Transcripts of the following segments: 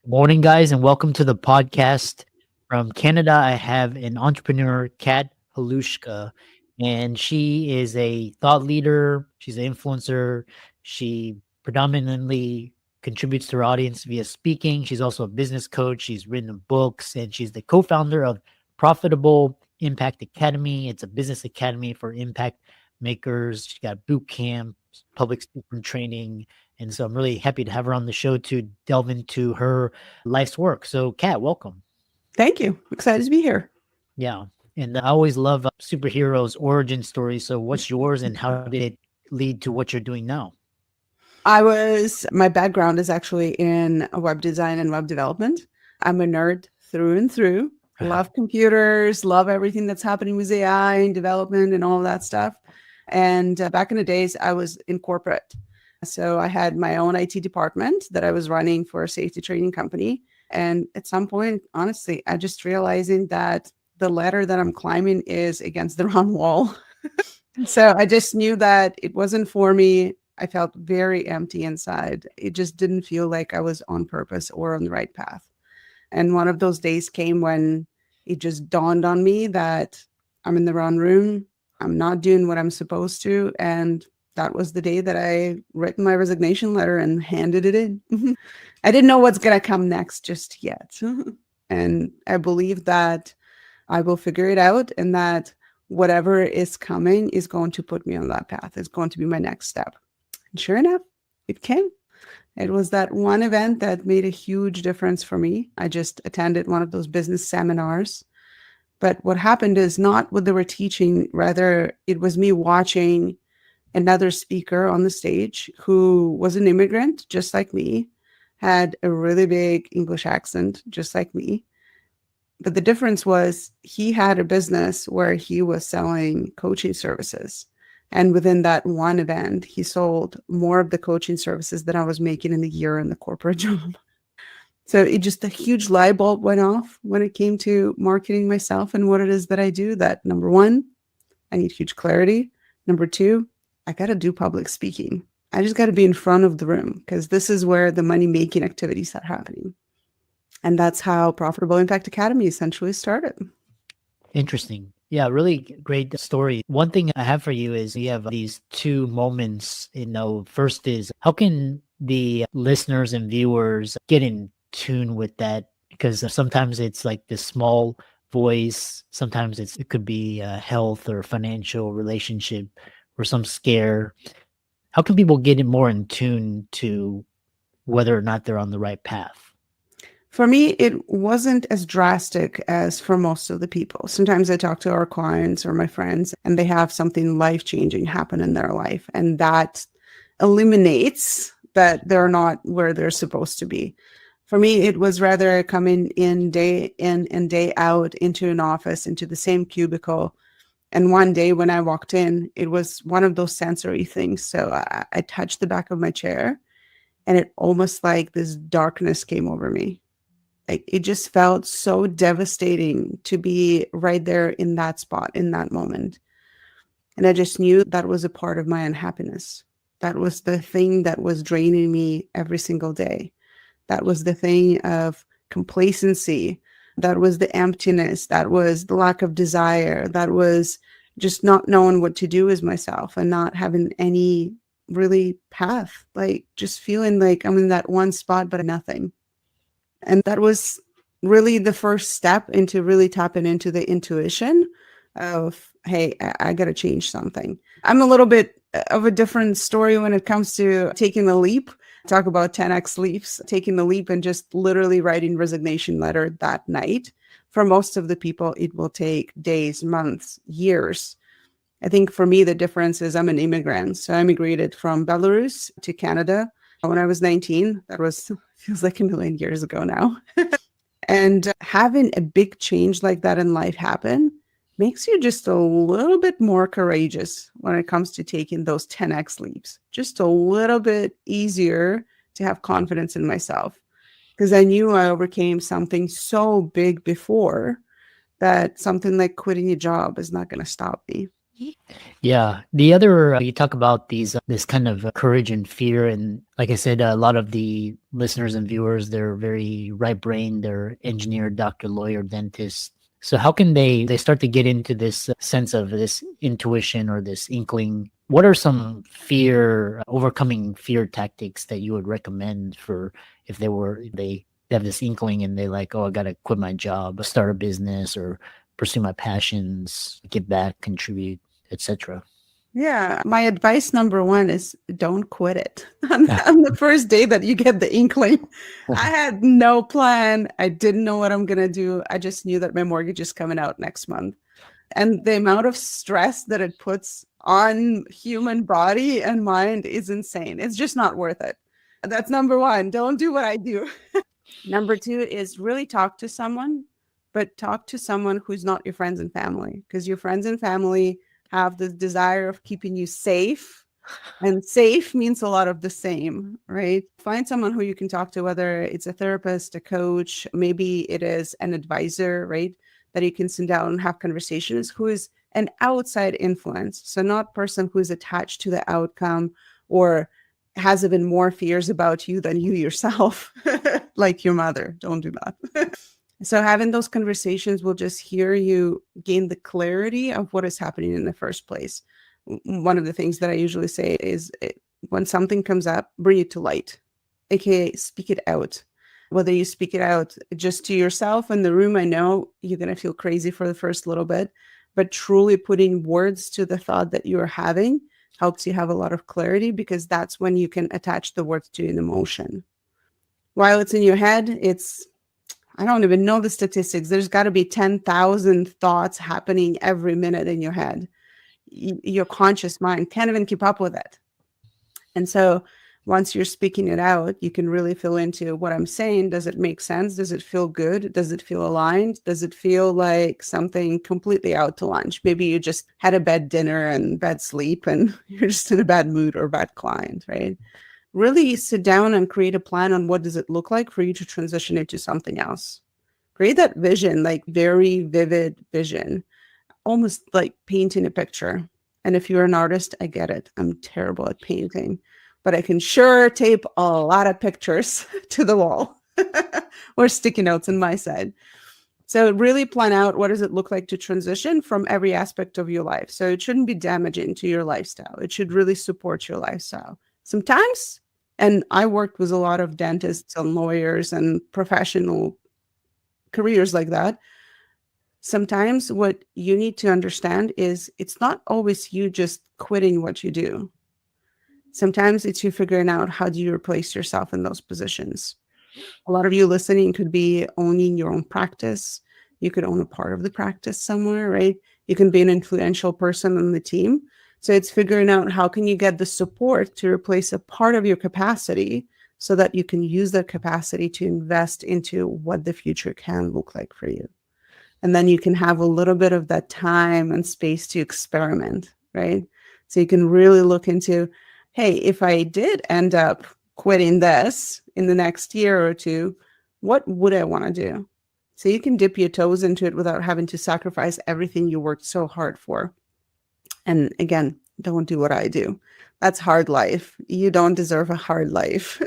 Morning, guys, and welcome to the podcast. From Canada, I have an entrepreneur, Kat Halushka, and she is a thought leader. She's an influencer. She predominantly contributes to her audience via speaking. She's also a business coach. She's written books, and she's the co-founder of Profitable Impact Academy. It's a business academy for impact makers. She's got boot camps, public speaking training, and so I'm really happy to have her on the show to delve into her life's work. So, Kat, welcome. Thank you. Excited to be here. Yeah. And I always love superheroes' origin stories. So, what's yours and how did it lead to what you're doing now? My background is actually in web design and web development. I'm a nerd through and through. Love computers, love everything that's happening with AI and development and all of that stuff. And back in the days, I was in corporate. So I had my own IT department that I was running for a safety training company. And at some point, honestly, I just realizing that the ladder that I'm climbing is against the wrong wall. So I just knew that it wasn't for me. I felt very empty inside. It just didn't feel like I was on purpose or on the right path. And one of those days came when it just dawned on me that I'm in the wrong room. I'm not doing what I'm supposed to. And that was the day that I written my resignation letter and handed it in. I didn't know what's going to come next just yet. And I believe that I will figure it out and that whatever is coming is going to put me on that path. It's going to be my next step. And sure enough, it came. It was that one event that made a huge difference for me. I just attended one of those business seminars. But what happened is not what they were teaching, rather, it was me watching another speaker on the stage who was an immigrant, just like me, had a really big English accent, just like me. But the difference was he had a business where he was selling coaching services. And within that one event, he sold more of the coaching services than I was making in a year in the corporate job. So it just a huge light bulb went off when it came to marketing myself and what it is that I do. That number one, I need huge clarity. Number two, I got to do public speaking. I just got to be in front of the room because this is where the money making activities are happening. And that's how Profitable Impact Academy essentially started. Interesting. Yeah, really great story. One thing I have for you is you have these two moments. First is how can the listeners and viewers get in tune with that? Because sometimes it's like this small voice. Sometimes it could be health or financial relationship or some scare. How can people get it more in tune to whether or not they're on the right path? For me, it wasn't as drastic as for most of the people. Sometimes I talk to our clients or my friends and they have something life-changing happen in their life, and that eliminates that they're not where they're supposed to be. For me, it was rather coming in day in and day out into an office, into the same cubicle. And one day when I walked in, it was one of those sensory things. So I touched the back of my chair and it almost like this darkness came over me. It just felt so devastating to be right there in that spot, in that moment. And I just knew that was a part of my unhappiness. That was the thing that was draining me every single day. That was the thing of complacency. That was the emptiness. That was the lack of desire. That was just not knowing what to do with myself and not having any really path. Like just feeling like I'm in that one spot, but nothing. And that was really the first step into really tapping into the intuition of, hey, I got to change something. I'm a little bit of a different story when it comes to taking the leap. Talk about 10x leaps, taking the leap and just literally writing resignation letter that night. For most of the people, it will take days, months, years. I think for me, the difference is I'm an immigrant. So I immigrated from Belarus to Canada when I was 19. That feels like a million years ago now. And having a big change like that in life happen makes you just a little bit more courageous when it comes to taking those 10x leaps. Just a little bit easier to have confidence in myself because I knew I overcame something so big before that something like quitting a job is not going to stop me. Yeah. The other, you talk about this kind of courage and fear. And like I said, a lot of the listeners and viewers, they're very right brain. They're engineer, doctor, lawyer, dentist. So how can they start to get into this sense of this intuition or this inkling? What are some fear, overcoming fear tactics that you would recommend for if they have this inkling and they like, oh, I got to quit my job, start a business or pursue my passions, give back, contribute, etc. Yeah, my advice number one is don't quit it. On the first day that you get the inkling, I had no plan. I didn't know what I'm gonna do. I just knew that my mortgage is coming out next month. And the amount of stress that it puts on human body and mind is insane. It's just not worth it. That's number one. Don't do what I do. Number two is really talk to someone, but talk to someone who's not your friends and family, because your friends and family have the desire of keeping you safe. And safe means a lot of the same, right? Find someone who you can talk to, whether it's a therapist, a coach, maybe it is an advisor, right? That you can sit down and have conversations, who is an outside influence. So not person who is attached to the outcome or has even more fears about you than you yourself, like your mother. Don't do that. So having those conversations will just hear you gain the clarity of what is happening in the first place. One of the things that I usually say is when something comes up, bring it to light, aka speak it out. Whether you speak it out just to yourself in the room, I know you're going to feel crazy for the first little bit, but truly putting words to the thought that you're having helps you have a lot of clarity, because that's when you can attach the words to an emotion. While it's in your head, I don't even know the statistics. There's got to be 10,000 thoughts happening every minute in your head. Your conscious mind can't even keep up with it. And so once you're speaking it out, you can really feel into what I'm saying. Does it make sense? Does it feel good? Does it feel aligned? Does it feel like something completely out to lunch? Maybe you just had a bad dinner and bad sleep and you're just in a bad mood or bad client, right? Really sit down and create a plan on what does it look like for you to transition into something else. Create that vision, like very vivid vision, almost like painting a picture. And if you're an artist, I get it. I'm terrible at painting, but I can sure tape a lot of pictures to the wall or sticky notes on my side. So really plan out what does it look like to transition from every aspect of your life. So it shouldn't be damaging to your lifestyle. It should really support your lifestyle. Sometimes, and I worked with a lot of dentists and lawyers and professional careers like that. Sometimes what you need to understand is it's not always you just quitting what you do. Sometimes it's you figuring out how do you replace yourself in those positions. A lot of you listening could be owning your own practice. You could own a part of the practice somewhere, right? You can be an influential person on the team. So it's figuring out how can you get the support to replace a part of your capacity so that you can use that capacity to invest into what the future can look like for you. And then you can have a little bit of that time and space to experiment, right? So you can really look into, hey, if I did end up quitting this in the next year or two, what would I want to do? So you can dip your toes into it without having to sacrifice everything you worked so hard for. And again, don't do what I do. That's hard life. You don't deserve a hard life.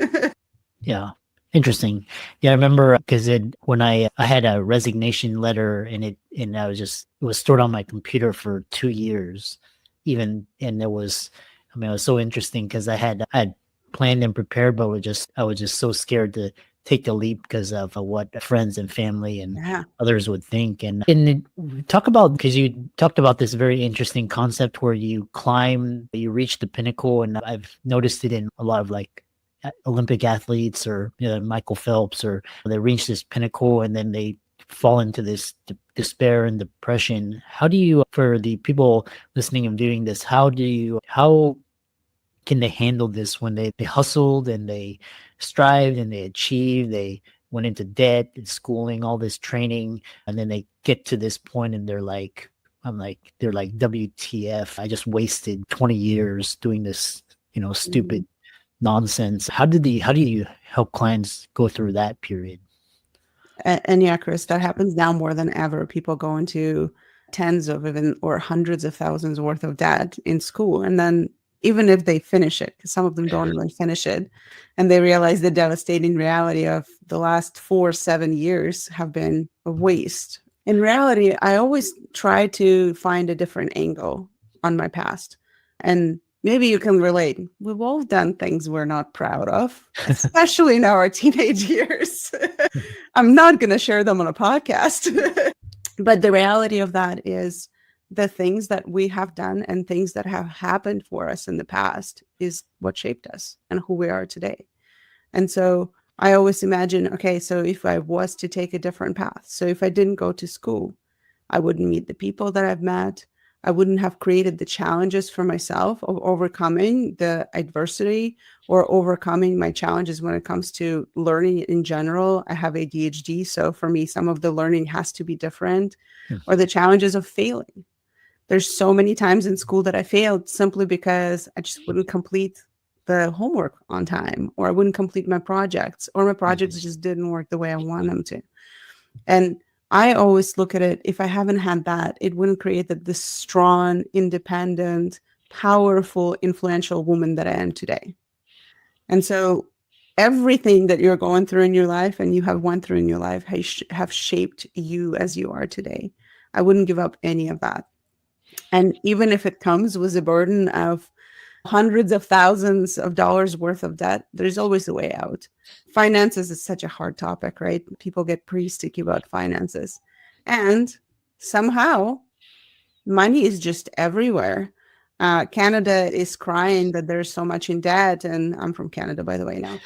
Yeah. Interesting. Yeah, I remember because when I had a resignation letter and I was just it was stored on my computer for 2 years, even and it was I mean it was so interesting because I had planned and prepared, but I was just so scared to take the leap because of what friends and family and Yeah. others would think. Talk about because you talked about this very interesting concept where you reach the pinnacle, and I've noticed it in a lot of like Olympic athletes or Michael Phelps, or they reach this pinnacle and then they fall into this despair and depression. How do you, for the people listening and doing this, how can they handle this when they hustled and they strived and they achieved, they went into debt and schooling, all this training, and then they get to this point and they're like, WTF, I just wasted 20 years doing this, Mhm. stupid nonsense. How do you help clients go through that period? And yeah, Chris, that happens now more than ever. People go into tens of even or hundreds of thousands worth of debt in school. And then even if they finish it, because some of them don't even finish it, and they realize the devastating reality of the last 4 7 years have been a waste. In reality, I always try to find a different angle on my past. And maybe you can relate. We've all done things we're not proud of, especially in our teenage years. I'm not going to share them on a podcast. But the reality of that is the things that we have done and things that have happened for us in the past is what shaped us and who we are today. And so I always imagine, okay, so if I was to take a different path, so if I didn't go to school, I wouldn't meet the people that I've met. I wouldn't have created the challenges for myself of overcoming the adversity or overcoming my challenges when it comes to learning in general. I have ADHD. So for me, some of the learning has to be different, Hmm. or the challenges of failing. There's so many times in school that I failed simply because I just wouldn't complete the homework on time, or I wouldn't complete my projects, or my projects Mhm. just didn't work the way I want them to. And I always look at it, if I haven't had that, it wouldn't create this strong, independent, powerful, influential woman that I am today. And so everything that you're going through in your life and you have went through in your life have shaped you as you are today. I wouldn't give up any of that. And even if it comes with a burden of hundreds of thousands of dollars worth of debt, there's always a way out. Finances is such a hard topic, right? People get pretty sticky about finances. And somehow money is just everywhere. Canada is crying that there's so much in debt. And I'm from Canada, by the way, now.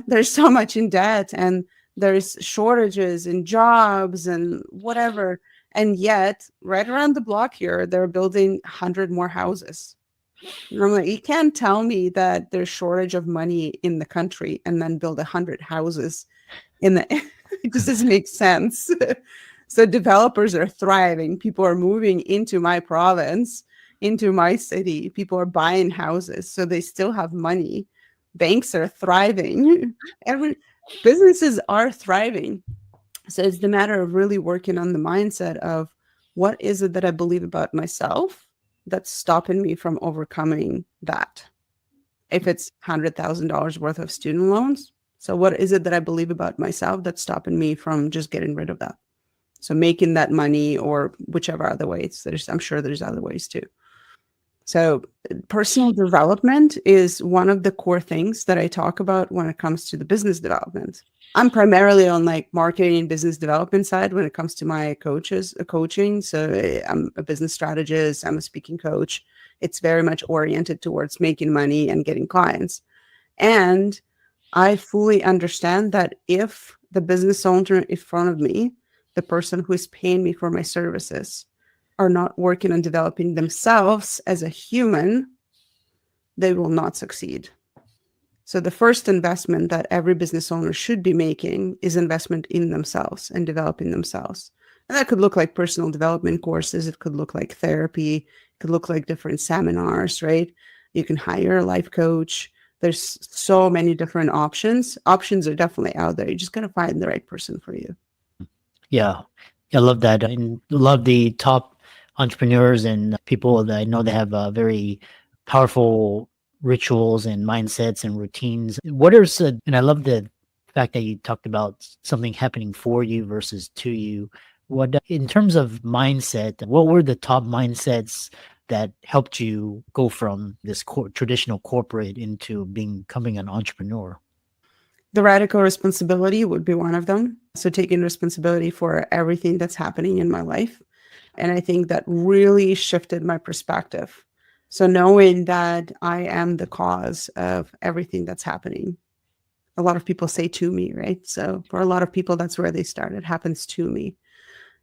There's so much in debt and there's shortages in jobs and whatever. And yet, right around the block here, they're building 100 more houses. And I'm like, you can't tell me that there's shortage of money in the country and then build 100 houses in the it just doesn't make sense. So developers are thriving. People are moving into my province, into my city. People are buying houses. So they still have money. Banks are thriving. Every businesses are thriving. So it's the matter of really working on the mindset of what is it that I believe about myself that's stopping me from overcoming that. If it's $100,000 worth of student loans, so what is it that I believe about myself that's stopping me from just getting rid of that? So making that money or whichever other ways. I'm sure there's other ways too. So personal development is one of the core things that I talk about when it comes to the business development. I'm primarily on like marketing and business development side when it comes to my coaching. So I'm a business strategist, I'm a speaking coach. It's very much oriented towards making money and getting clients. And I fully understand that if the business owner in front of me, the person who is paying me for my services, are not working on developing themselves as a human, they will not succeed. So the first investment that every business owner should be making is investment in themselves and developing themselves. And that could look like personal development courses. It could look like therapy. It could look like different seminars, right? You can hire a life coach. There's so many different options. Options are definitely out there. You just got to find the right person for you. Yeah. I love that. And love the top entrepreneurs and people that I know that have very powerful rituals and mindsets and routines. What are some, and I love the fact that you talked about something happening for you versus to you. What, in terms of mindset, what were the top mindsets that helped you go from this traditional corporate into becoming an entrepreneur? The radical responsibility would be one of them. So taking responsibility for everything that's happening in my life. And I think that really shifted my perspective. So knowing that I am the cause of everything that's happening. A lot of people say to me, right? So for a lot of people, that's where they start. It happens to me.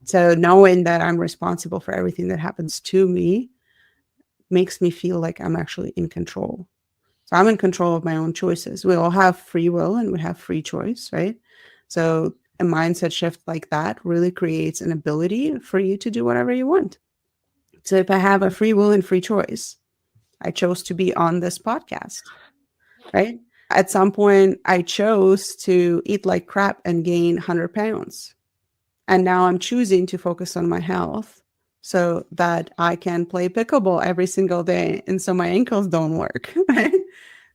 So knowing that I'm responsible for everything that happens to me makes me feel like I'm actually in control. So I'm in control of my own choices. We all have free will and we have free choice, right? So a mindset shift like that really creates an ability for you to do whatever you want. So if I have a free will and free choice, I chose to be on this podcast, right? At some point, I chose to eat like crap and gain 100 pounds. And now I'm choosing to focus on my health so that I can play pickleball every single day and so my ankles don't work, right?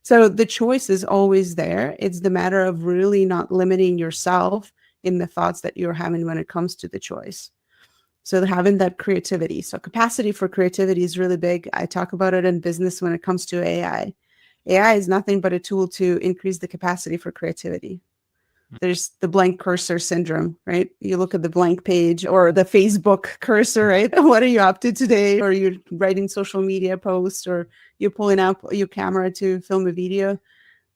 So the choice is always there. It's the matter of really not limiting yourself in the thoughts that you're having when it comes to the choice. So having that creativity. So capacity for creativity is really big. I talk about it in business when it comes to AI. AI is nothing but a tool to increase the capacity for creativity. There's the blank cursor syndrome, right? You look at the blank page or the Facebook cursor, right? What are you up to today? Or you're writing social media posts or you're pulling out your camera to film a video.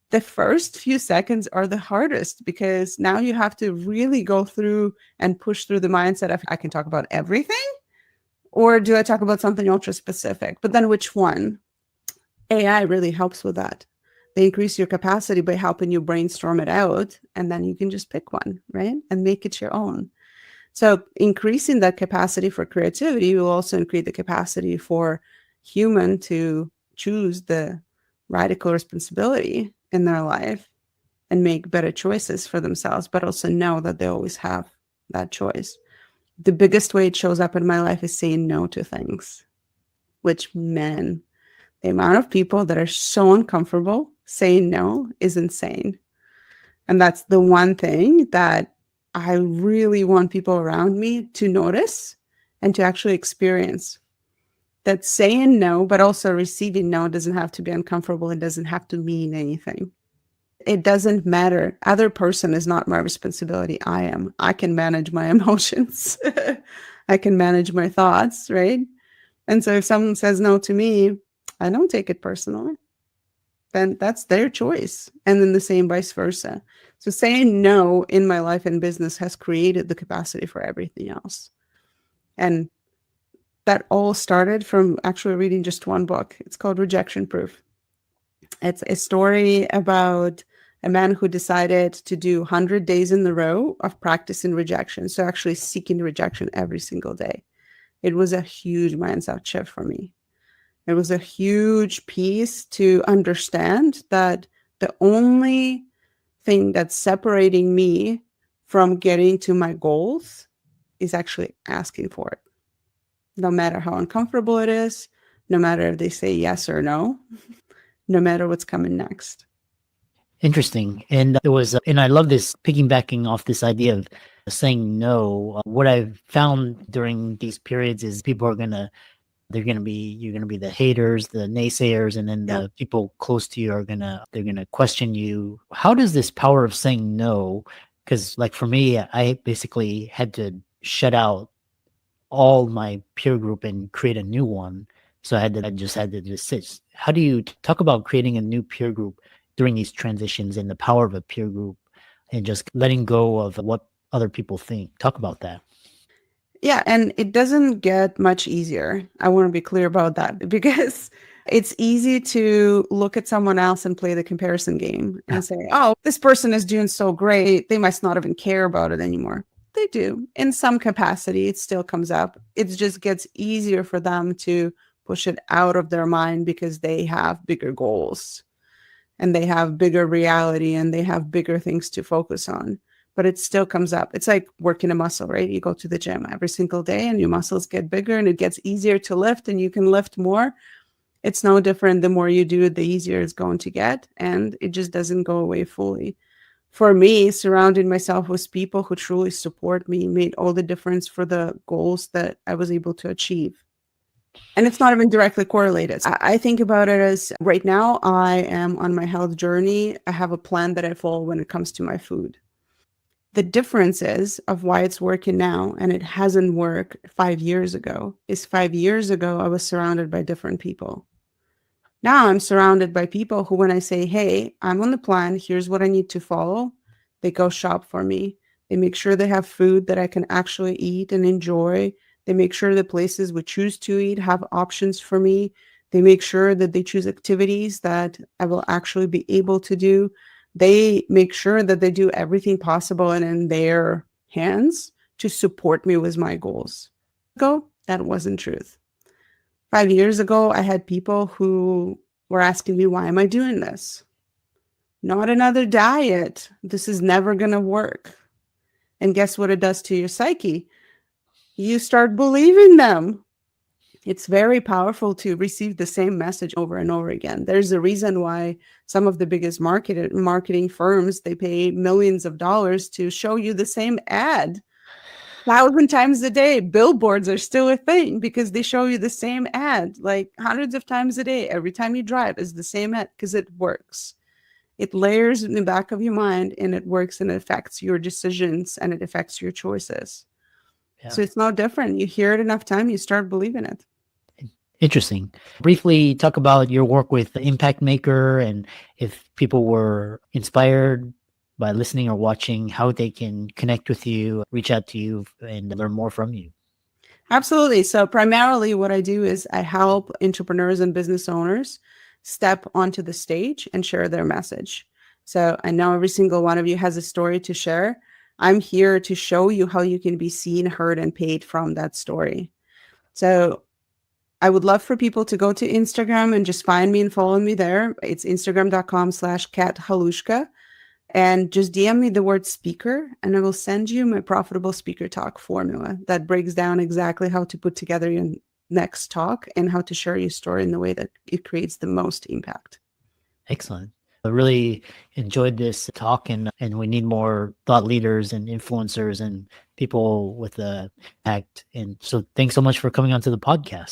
The first few seconds are the hardest because now you have to really go through and push through the mindset of I can talk about everything or do I talk about something ultra specific? But then which one? AI really helps with that. They increase your capacity by helping you brainstorm it out, and then you can just pick one, right? And make it your own. So, increasing that capacity for creativity will also increase the capacity for human to choose the radical responsibility in their life and make better choices for themselves, but also know that they always have that choice. The biggest way it shows up in my life is saying no to things, which, man, the amount of people that are so uncomfortable saying no is insane. And that's the one thing that I really want people around me to notice and to actually experience. That saying no, but also receiving no doesn't have to be uncomfortable. It doesn't have to mean anything. It doesn't matter. Other person is not my responsibility. I am. I can manage my emotions. I can manage my thoughts, right? And so if someone says no to me, I don't take it personally. Then that's their choice. And then the same vice versa. So saying no in my life and business has created the capacity for everything else. And that all started from actually reading just one book. It's called Rejection Proof. It's a story about a man who decided to do 100 days in a row of practicing rejection. So actually seeking rejection every single day. It was a huge mindset shift for me. It was a huge piece to understand that the only thing that's separating me from getting to my goals is actually asking for it. No matter how uncomfortable it is, no matter if they say yes or no, no matter what's coming next. Interesting. And there was, and I love this piggybacking off this idea of saying no. What I've found during these periods is people are gonna, you're gonna be the haters, the naysayers, and then Yeah. the people close to you are they're gonna question you. How does this power of saying no? Because like for me, I basically had to shut out all my peer group and create a new one. So I just had to just sit. How do you talk about creating a new peer group during these transitions and the power of a peer group and just letting go of what other people think? Talk about that. Yeah, and it doesn't get much easier. I want to be clear about that because it's easy to look at someone else and play the comparison game and say, oh, this person is doing so great. They must not even care about it anymore. They do. In some capacity, it still comes up. It just gets easier for them to push it out of their mind because they have bigger goals and they have bigger reality and they have bigger things to focus on. But it still comes up. It's like working a muscle, right? You go to the gym every single day and your muscles get bigger and it gets easier to lift and you can lift more. It's no different. The more you do it, the easier it's going to get. And it just doesn't go away fully. For me, surrounding myself with people who truly support me made all the difference for the goals that I was able to achieve. And it's not even directly correlated. I think about it as right now, I am on my health journey. I have a plan that I follow when it comes to my food. The difference is of why it's working now and it hasn't worked 5 years ago is 5 years ago, I was surrounded by different people. Now I'm surrounded by people who, when I say, hey, I'm on the plan, here's what I need to follow, they go shop for me. They make sure they have food that I can actually eat and enjoy. They make sure the places we choose to eat have options for me. They make sure that they choose activities that I will actually be able to do. They make sure that they do everything possible and in their hands to support me with my goals. Go, that wasn't truth. 5 years ago, I had people who were asking me, why am I doing this? Not another diet. This is never going to work. And guess what it does to your psyche? You start believing them. It's very powerful to receive the same message over and over again. There's a reason why some of the biggest marketing firms, they pay millions of dollars to show you the same ad 1,000 times a day. Billboards are still a thing because they show you the same ad like hundreds of times a day. Every time you drive is the same ad because it works. It layers in the back of your mind and it works and it affects your decisions and it affects your choices. Yeah. So it's no different. You hear it enough time, you start believing it. Interesting. Briefly talk about your work with the Impact Maker and if people were inspired by listening or watching, how they can connect with you, reach out to you, and learn more from you. Absolutely. So primarily what I do is I help entrepreneurs and business owners step onto the stage and share their message. So I know every single one of you has a story to share. I'm here to show you how you can be seen, heard, and paid from that story. So I would love for people to go to Instagram and just find me and follow me there. It's instagram.com/Kat Halushka. And just DM me the word speaker, and I will send you my profitable speaker talk formula that breaks down exactly how to put together your next talk and how to share your story in the way that it creates the most impact. Excellent. I really enjoyed this talk, and we need more thought leaders and influencers and people with the impact. And so thanks so much for coming onto the podcast.